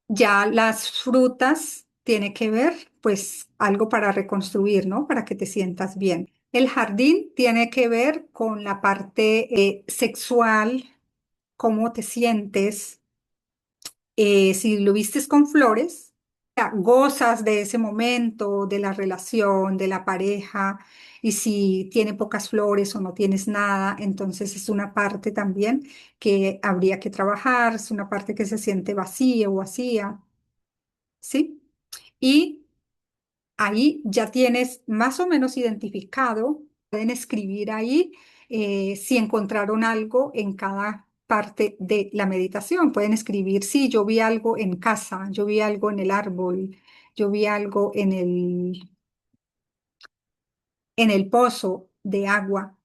ya las frutas tiene que ver, pues, algo para reconstruir, ¿no? Para que te sientas bien. El jardín tiene que ver con la parte sexual, cómo te sientes. Si lo vistes con flores, ya gozas de ese momento, de la relación, de la pareja. Y si tiene pocas flores o no tienes nada, entonces es una parte también que habría que trabajar, es una parte que se siente vacía o vacía. ¿Sí? Y ahí ya tienes más o menos identificado, pueden escribir ahí si encontraron algo en cada parte de la meditación. Pueden escribir, sí, yo vi algo en casa, yo vi algo en el árbol, yo vi algo en el pozo de agua.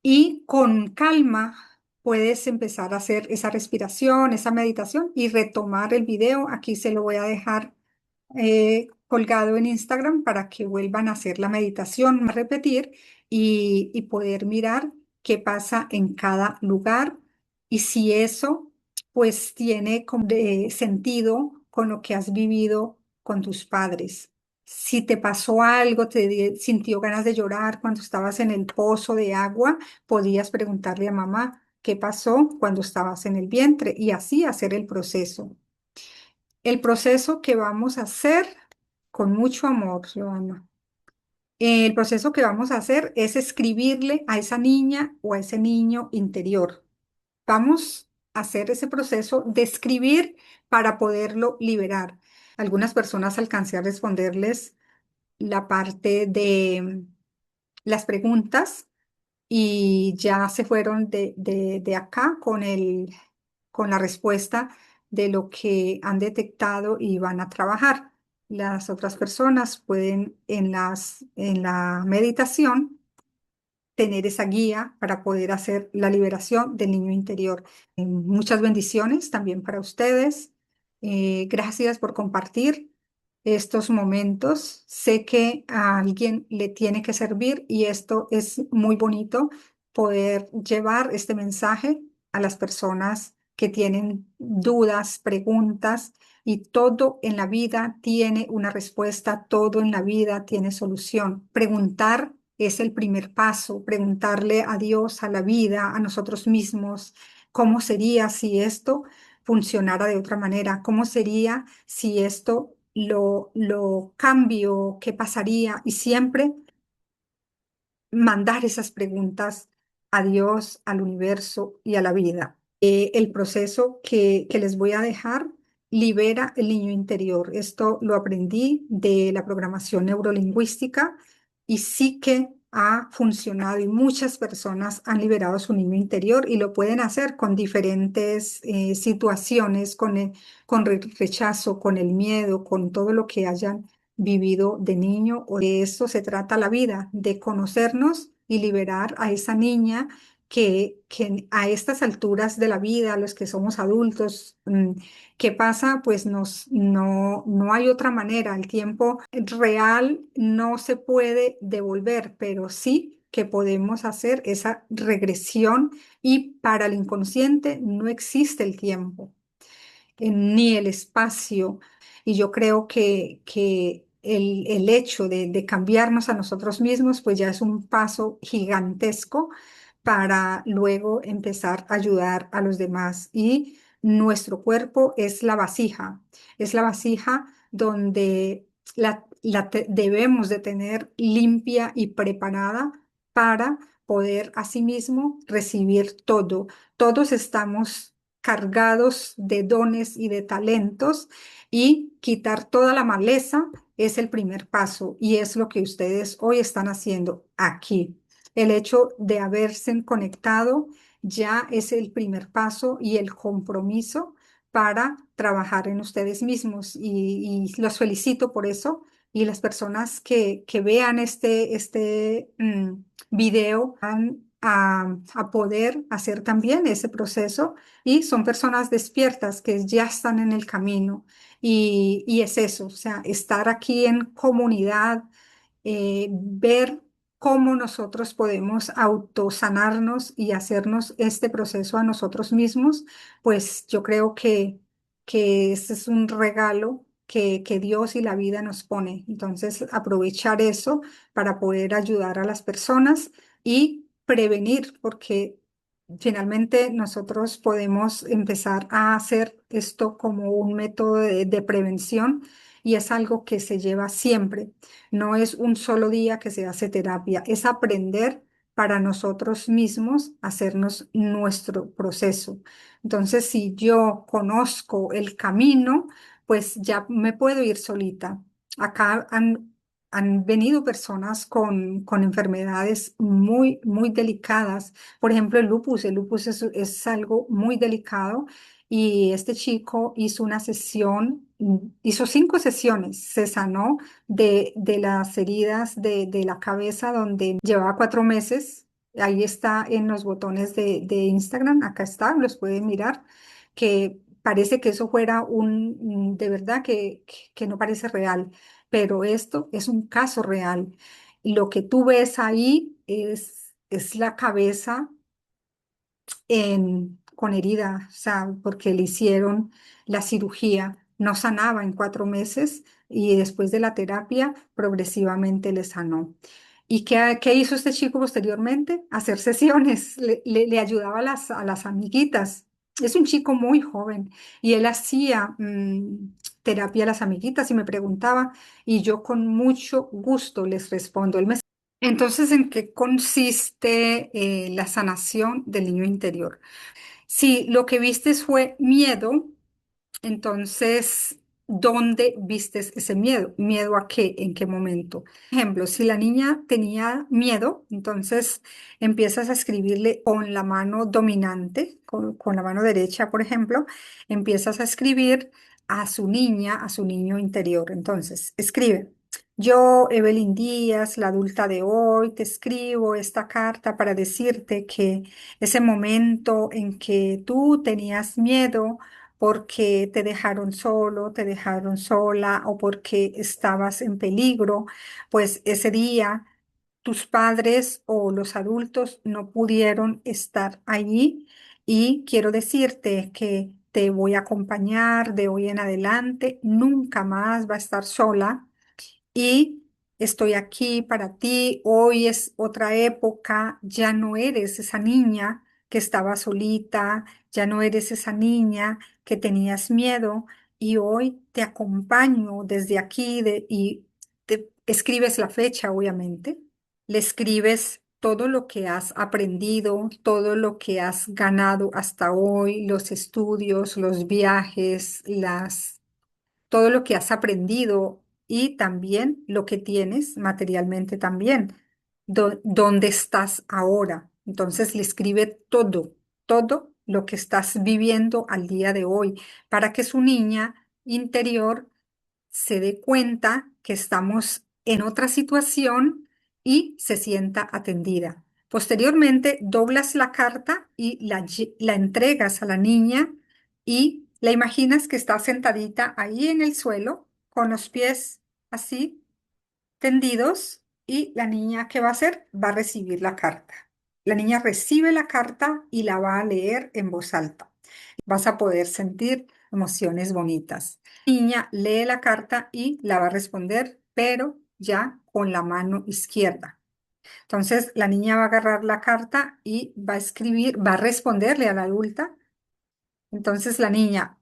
Y con calma puedes empezar a hacer esa respiración, esa meditación y retomar el video. Aquí se lo voy a dejar colgado en Instagram para que vuelvan a hacer la meditación, a repetir y poder mirar qué pasa en cada lugar y si eso pues tiene sentido con lo que has vivido con tus padres. Si te pasó algo, sintió ganas de llorar cuando estabas en el pozo de agua, podías preguntarle a mamá qué pasó cuando estabas en el vientre y así hacer el proceso. El proceso que vamos a hacer con mucho amor, Joana. El proceso que vamos a hacer es escribirle a esa niña o a ese niño interior. Vamos a hacer ese proceso de escribir para poderlo liberar. Algunas personas alcancé a responderles la parte de las preguntas y ya se fueron de acá con la respuesta de lo que han detectado y van a trabajar. Las otras personas pueden en la meditación tener esa guía para poder hacer la liberación del niño interior. Muchas bendiciones también para ustedes. Gracias por compartir estos momentos. Sé que a alguien le tiene que servir y esto es muy bonito, poder llevar este mensaje a las personas que tienen dudas, preguntas, y todo en la vida tiene una respuesta, todo en la vida tiene solución. Preguntar es el primer paso, preguntarle a Dios, a la vida, a nosotros mismos, ¿cómo sería si esto funcionara de otra manera? ¿Cómo sería si esto lo cambio? ¿Qué pasaría? Y siempre mandar esas preguntas a Dios, al universo y a la vida. El proceso que les voy a dejar libera el niño interior. Esto lo aprendí de la programación neurolingüística y sí que ha funcionado y muchas personas han liberado su niño interior y lo pueden hacer con diferentes situaciones, con rechazo, con el miedo, con todo lo que hayan vivido de niño. O de eso se trata la vida, de conocernos y liberar a esa niña que a estas alturas de la vida, los que somos adultos, ¿qué pasa? Pues no hay otra manera. El tiempo real no se puede devolver, pero sí que podemos hacer esa regresión y para el inconsciente no existe el tiempo ni el espacio. Y yo creo que el hecho de cambiarnos a nosotros mismos, pues ya es un paso gigantesco para luego empezar a ayudar a los demás. Y nuestro cuerpo es la vasija donde debemos de tener limpia y preparada para poder asimismo recibir todo. Todos estamos cargados de dones y de talentos y quitar toda la maleza es el primer paso y es lo que ustedes hoy están haciendo aquí. El hecho de haberse conectado ya es el primer paso y el compromiso para trabajar en ustedes mismos y los felicito por eso. Y las personas que vean este video van a poder hacer también ese proceso y son personas despiertas que ya están en el camino y es eso, o sea, estar aquí en comunidad, ver cómo nosotros podemos autosanarnos y hacernos este proceso a nosotros mismos, pues yo creo que ese es un regalo que Dios y la vida nos pone. Entonces, aprovechar eso para poder ayudar a las personas y prevenir, porque finalmente nosotros podemos empezar a hacer esto como un método de prevención y es algo que se lleva siempre. No es un solo día que se hace terapia, es aprender para nosotros mismos hacernos nuestro proceso. Entonces, si yo conozco el camino, pues ya me puedo ir solita. Acá han venido personas con enfermedades muy delicadas. Por ejemplo, el lupus es algo muy delicado y este chico hizo una sesión, hizo 5 sesiones, se sanó de las heridas de la cabeza donde llevaba 4 meses. Ahí está en los botones de Instagram, acá está, los pueden mirar, que parece que eso fuera de verdad que no parece real, pero esto es un caso real. Lo que tú ves ahí es la cabeza con herida, o sea, porque le hicieron la cirugía, no sanaba en 4 meses y después de la terapia progresivamente le sanó. ¿Y qué hizo este chico posteriormente? Hacer sesiones, le ayudaba a las amiguitas. Es un chico muy joven y él hacía terapia a las amiguitas y me preguntaba y yo con mucho gusto les respondo. Entonces, ¿en qué consiste la sanación del niño interior? Si lo que vistes fue miedo, entonces, ¿dónde vistes ese miedo? ¿Miedo a qué? ¿En qué momento? Ejemplo, si la niña tenía miedo, entonces empiezas a escribirle con la mano dominante, con la mano derecha, por ejemplo, empiezas a escribir a su niña, a su niño interior. Entonces, escribe. Yo, Evelyn Díaz, la adulta de hoy, te escribo esta carta para decirte que ese momento en que tú tenías miedo, porque te dejaron solo, te dejaron sola o porque estabas en peligro, pues ese día tus padres o los adultos no pudieron estar allí y quiero decirte que te voy a acompañar de hoy en adelante, nunca más va a estar sola y estoy aquí para ti. Hoy es otra época, ya no eres esa niña que estaba solita, ya no eres esa niña que tenías miedo y hoy te acompaño desde aquí y te escribes la fecha, obviamente. Le escribes todo lo que has aprendido, todo lo que has ganado hasta hoy, los estudios, los viajes, todo lo que has aprendido y también lo que tienes materialmente también, dónde estás ahora. Entonces le escribe todo, todo lo que estás viviendo al día de hoy, para que su niña interior se dé cuenta que estamos en otra situación y se sienta atendida. Posteriormente, doblas la carta y la entregas a la niña y la imaginas que está sentadita ahí en el suelo con los pies así tendidos y la niña, ¿qué va a hacer? Va a recibir la carta. La niña recibe la carta y la va a leer en voz alta. Vas a poder sentir emociones bonitas. La niña lee la carta y la va a responder, pero ya con la mano izquierda. Entonces, la niña va a agarrar la carta y va a escribir, va a responderle a la adulta. Entonces, la niña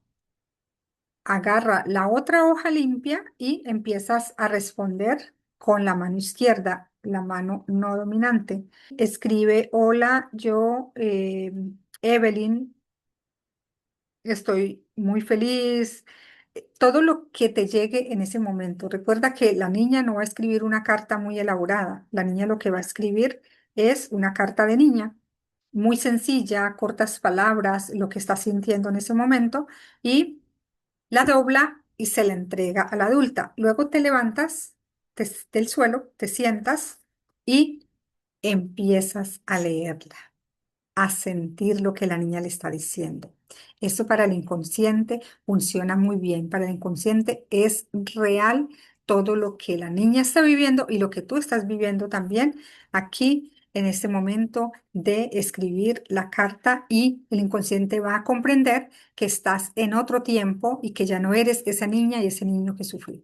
agarra la otra hoja limpia y empiezas a responder con la mano izquierda, la mano no dominante. Escribe, hola, yo, Evelyn, estoy muy feliz. Todo lo que te llegue en ese momento. Recuerda que la niña no va a escribir una carta muy elaborada. La niña lo que va a escribir es una carta de niña, muy sencilla, cortas palabras, lo que está sintiendo en ese momento y la dobla y se la entrega a la adulta. Luego te levantas del suelo, te sientas y empiezas a leerla, a sentir lo que la niña le está diciendo. Eso para el inconsciente funciona muy bien. Para el inconsciente es real todo lo que la niña está viviendo y lo que tú estás viviendo también aquí en este momento de escribir la carta y el inconsciente va a comprender que estás en otro tiempo y que ya no eres esa niña y ese niño que sufrió.